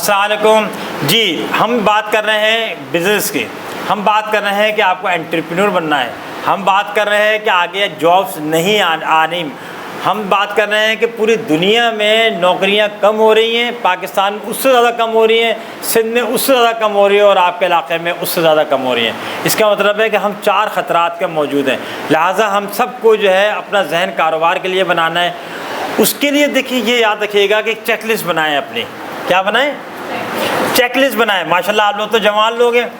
अस्सलाम वालेकुम जी। हम बात कर रहे हैं बिज़नेस की, हम बात कर रहे हैं कि आपको एंटरप्रेन्योर बनना है, हम बात कर रहे हैं कि आगे जॉब्स नहीं आनी, हम बात कर रहे हैं कि पूरी दुनिया में नौकरियां कम हो रही हैं, पाकिस्तान में उससे ज़्यादा कम हो रही हैं, सिंध में उससे ज़्यादा कम हो रही है और आपके इलाके में उससे ज़्यादा कम हो रही हैं। इसका मतलब है कि हम 4 ख़तरात के मौजूद हैं, लिहाजा हम सबको जो है अपना जहन कारोबार के लिए बनाना है। उसके लिए देखिए, ये याद रखिएगा कि चेकलिस्ट बनाएं अपनी। क्या बनाएं? चेकलिस्ट बनाएं। माशाल्लाह आप लोग तो जवान लोग हैं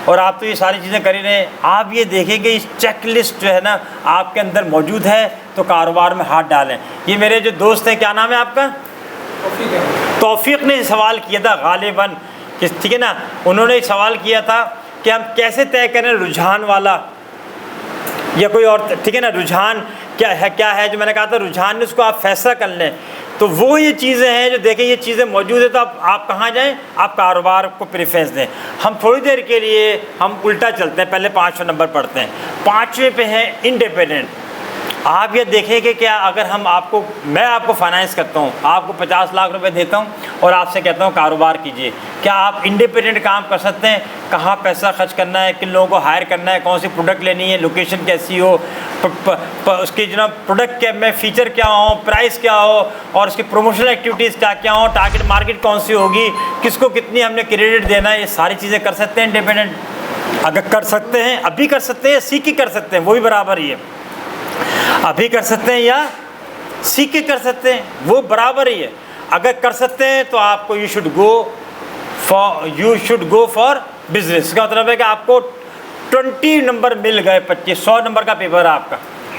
और आप तो ये सारी चीज़ें कर ही रहे हैं। आप ये देखें कि इस चेकलिस्ट जो है ना आपके अंदर मौजूद है तो कारोबार में हाथ डालें। ये मेरे जो दोस्त हैं, क्या नाम है आपका? तौफीक ने सवाल किया था गालिबन, ठीक है ना, उन्होंने सवाल किया था कि हम कैसे तय करें रुझान वाला या कोई और, ठीक है ना, रुझान क्या है जो मैंने कहा था रुझान ने उसको आप फैसला कर लें। तो वो ये चीज़ें हैं जो देखें ये चीज़ें मौजूद है तो आप कहाँ जाएं? आप कारोबार को प्रेफरेंस दें। हम थोड़ी देर के लिए हम उल्टा चलते हैं, पहले 5वें नंबर पढ़ते हैं। 5वें पे है इंडिपेंडेंट। आप ये देखें कि क्या अगर मैं आपको फाइनेंस करता हूँ, आपको 50 लाख रुपए देता हूँ और आपसे कहता हूँ कारोबार कीजिए, क्या आप इंडिपेंडेंट काम कर सकते हैं? कहाँ पैसा खर्च करना है, किन लोगों को हायर करना है, कौन सी प्रोडक्ट लेनी है, लोकेशन कैसी हो, उसकी जो प्रोडक्ट क्या में फ़ीचर क्या हो, प्राइस क्या हो और उसकी प्रमोशनल एक्टिविटीज़ क्या हो, टारगेट मार्केट कौन सी होगी, किसको कितनी हमने क्रेडिट देना है, ये सारी चीज़ें कर सकते हैं इंडिपेंडेंट। अगर कर सकते हैं, अभी कर सकते हैं, सीख के कर सकते हैं, वो भी बराबर ही है। अभी कर सकते हैं या सीख के कर सकते हैं, वो बराबर ही है। अगर कर सकते हैं तो आपको you should go for business. इसका मतलब है कि आपको 20 नंबर मिल गए, 100 नंबर का पेपर है आपका,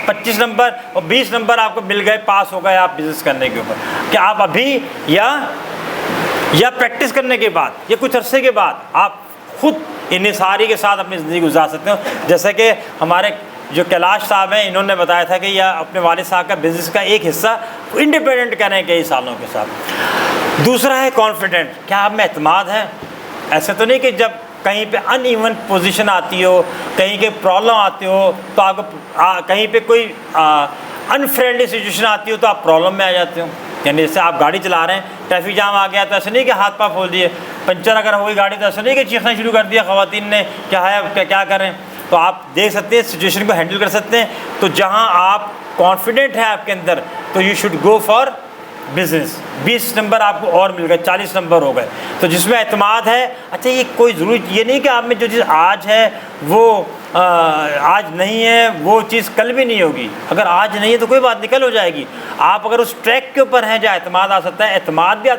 25 नंबर और 20 नंबर आपको मिल गए, पास हो गए आप बिजनेस करने के ऊपर। क्या आप अभी या प्रैक्टिस करने के बाद या कुछ अरसे के बाद आप खुद इन्हिसारी के साथ अपनी ज़िंदगी गुजार सकते हो? जैसे कि हमारे जो कैलाश साहब हैं, इन्होंने बताया था कि यह अपने वालिद साहब का बिज़नेस का एक हिस्सा इंडिपेंडेंट करें कई सालों के साथ। दूसरा है कॉन्फिडेंट। क्या आप में एतमाद है? ऐसे तो नहीं कि जब कहीं पे अनइवन पोजीशन आती हो, कहीं के प्रॉब्लम आती हो तो आपको कहीं पे कोई अनफ्रेंडली सिचुएशन आती हो तो आप प्रॉब्लम में आ जाते हो। यानी जैसे आप गाड़ी चला रहे हैं, ट्रैफिक जाम आ गया तो ऐसे नहीं कि हाथ पाँव खोल दिए, पंचर अगर हो गई गाड़ी तो ऐसे नहीं कि चीखना शुरू कर दिया ख़वातीन ने, क्या है क्या करें। तो आप देख सकते हैं सिचुएशन को हैंडल कर सकते हैं। तो जहां आप कॉन्फिडेंट है आपके अंदर तो you should go for business. 20 number आपको और मिल गए, 40 नंबर हो गए। तो जिसमें एतमाद है, अच्छा ये कोई ज़रूरी ये नहीं कि आप में जो चीज़ आज है वो आज नहीं है, वो चीज़ कल भी नहीं होगी। अगर आज नहीं है तो कोई बात नहीं, कल हो जाएगी। आप अगर उस ट्रैक के ऊपर हैं जहाँ एतमाद आ सकता है, एतमाद भी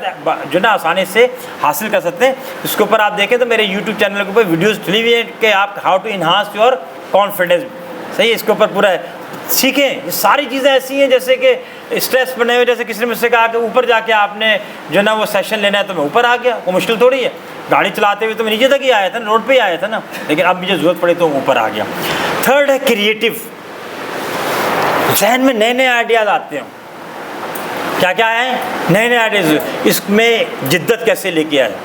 जो ना आसानी से हासिल कर सकते हैं। इसके ऊपर आप देखें तो मेरे यूट्यूब चैनल के ऊपर वीडियोज़ डली हुई हैं कि आप how to enhance your confidence. सही, इसके ऊपर पूरा सीखें। ये सारी चीज़ें ऐसी हैं जैसे कि स्ट्रेस बने हुए, जैसे किसी ने मुझसे कहा कि ऊपर जाके आपने जो ना वो सेशन लेना है तो मैं ऊपर आ गया। वो मुश्किल थोड़ी है, गाड़ी चलाते हुए तो मैं नीचे तक ही आया था, रोड पे ही आया था ना, लेकिन अब मुझे ज़रूरत पड़ी तो ऊपर आ गया। थर्ड है क्रिएटिव। जहन में नए नए आइडियाज़ आते हैं। क्या क्या है? नए नए आइडियाज़। इसमें जिद्दत कैसे लेके आए,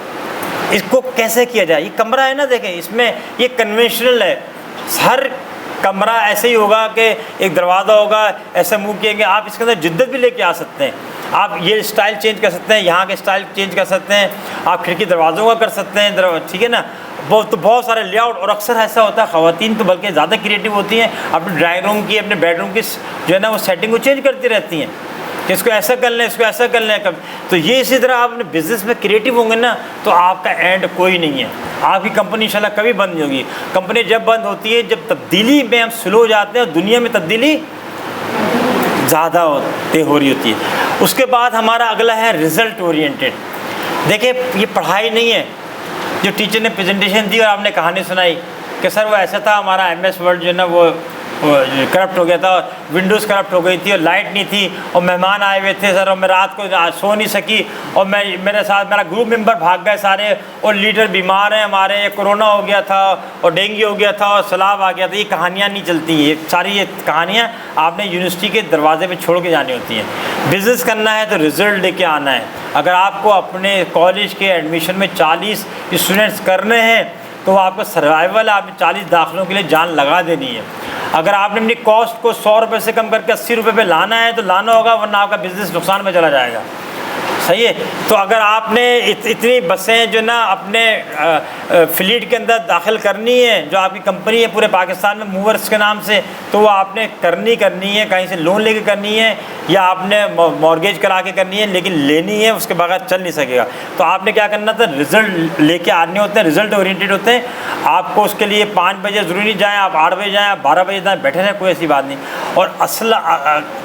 इसको कैसे किया जाए। ये कमरा है ना, देखें इसमें ये कन्वेंशनल है। हर कमरा ऐसे ही होगा कि एक दरवाज़ा होगा, ऐसे मूव किएंगे। आप इसके अंदर जिद्दत भी लेके आ सकते हैं। आप ये स्टाइल चेंज कर सकते हैं, यहाँ के स्टाइल चेंज कर सकते हैं, आप खिड़की दरवाज़ों का कर सकते हैं, ठीक है ना। बहुत सारे लेआउट। और अक्सर ऐसा होता है ख़वातीन तो बल्कि ज़्यादा क्रिएटिव होती हैं, अपने ड्राइंग रूम की, अपने बेडरूम की जो है ना वो सेटिंग को चेंज करती रहती हैं कि इसको ऐसा कर लें, इसको ऐसा कर लें। कब तो ये इसी तरह आप अपने बिज़नेस में क्रिएटिव होंगे ना तो आपका एंड कोई नहीं है। आपकी कंपनी इंशाल्लाह कभी बंद नहीं होगी। कंपनी जब बंद होती है जब तब्दीली में हम स्लो हो जाते हैं और दुनिया में तब्दीली ज़्यादा हो रही होती है। उसके बाद हमारा अगला है रिज़ल्ट ओरिएंटेड। देखिए ये पढ़ाई नहीं है जो टीचर ने प्रेजेंटेशन दी और आपने कहानी सुनाई कि सर वो ऐसा था, हमारा MS वर्ड जो है ना वो करप्ट हो गया था, विंडोज़ करप्ट हो गई थी और लाइट नहीं थी और मेहमान आए हुए थे सर और मैं रात को सो नहीं सकी और मेरे साथ मेरा ग्रुप मेंबर भाग गए सारे और लीडर बीमार हैं हमारे, कोरोना हो गया था और डेंगू हो गया था और सैलाब आ गया था। ये कहानियाँ नहीं चलती, ये सारी ये कहानियाँ आपने यूनिवर्सिटी के दरवाजे पे छोड़ के जानी होती हैं। बिज़नेस करना है तो रिज़ल्ट लेके आना है। अगर आपको अपने कॉलेज के एडमिशन में 40 स्टूडेंट्स करने हैं तो आपका सर्वाइवल, आपने 40 दाखिलों के लिए जान लगा देनी है। अगर आपने अपनी कॉस्ट को 100 रुपये से कम करके 80 रुपये पे लाना है तो लाना होगा, वरना आपका बिज़नेस नुकसान में चला जाएगा। सही है। तो अगर आपने इतनी बसें जो ना अपने फ्लीट के अंदर दाखिल करनी है, जो आपकी कंपनी है पूरे पाकिस्तान में मूवर्स के नाम से, तो वो आपने करनी है, कहीं से लोन लेके करनी है या आपने मॉर्गेज करा के करनी है, लेकिन लेनी है, उसके बगैर चल नहीं सकेगा। तो आपने क्या करना था, रिज़ल्ट लेके आने होते हैं, रिज़ल्ट ओरिएंटेड होते हैं। आपको उसके लिए 5 बजे ज़रूरी नहीं जाएँ, आप 8 बजे जाएँ, आप 12 बजे जाएँ, बैठे रहें, कोई ऐसी बात नहीं। और असल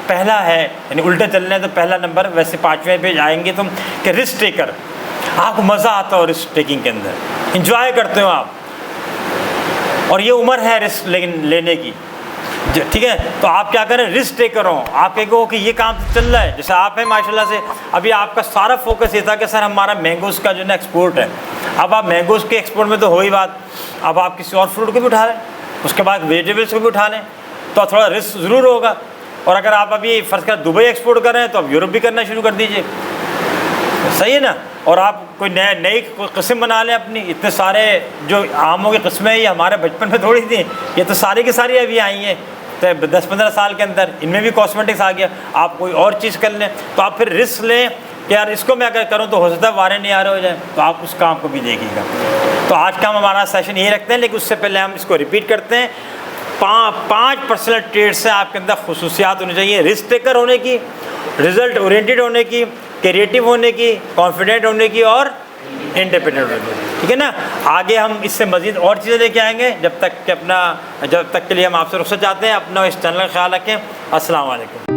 पहला है, यानी उल्टे चलने तो पहला नंबर, वैसे 5वें पे जाएंगे तुम कि रिस्क टेकर। आपको मज़ा आता हो रिस्क टेकिंग के अंदर, इंजॉय करते हो आप, और ये उम्र है रिस्क लेने की, ठीक है। तो आप क्या करें, रिस्क टेकर हो। आप कहो कि ये काम तो चल रहा है, जैसे आप हैं माशाल्लाह से, अभी आपका सारा फोकस ये था कि सर हमारा मैंगोज़ का जो ना एक्सपोर्ट है। अब आप मैंगोज़ के एक्सपोर्ट में तो हो ही बात, अब आप किसी और फ्रूट को भी उठा लें, उसके बाद वेजिटेबल्स को भी उठा लें, तो थोड़ा रिस्क ज़रूर होगा। और अगर आप अभी फ़र्ज़ कर दुबई एक्सपोर्ट कर रहे हैं, तो अब यूरोप भी करना शुरू कर दीजिए, सही है ना। और आप कोई नई किस्म बना लें अपनी। इतने सारे जो आमों की किस्में हैं, ये हमारे बचपन में थोड़ी थी, ये तो सारी की सारी अभी आई हैं, तो 10-15 साल के अंदर इनमें भी कॉस्मेटिक्स आ गया। आप कोई और चीज़ कर लें, तो आप फिर रिस्क लें कि यार इसको मैं अगर करूँ तो हो सकता है वारे नहीं आ रहे हो जाए, तो आप उस काम को भी देखिएगा। तो आज का हम हमारा सेशन यही रखते हैं, लेकिन उससे पहले हम इसको रिपीट करते हैं। 5 पर्सनल ट्रेड्स से आपके अंदर खुसूसियात होनी चाहिए, रिस्क टेकर होने की, रिजल्ट ओरिएंटेड होने की, क्रिएटिव होने की, कॉन्फिडेंट होने की और इंडिपेंडेंट होने की, ठीक है ना। आगे हम इससे मज़ीद और चीज़ें लेके आएंगे। जब तक के लिए हम आपसे रुखसत चाहते हैं। अपना इस चैनल का ख्याल रखें। अस्सलाम वालेकुम।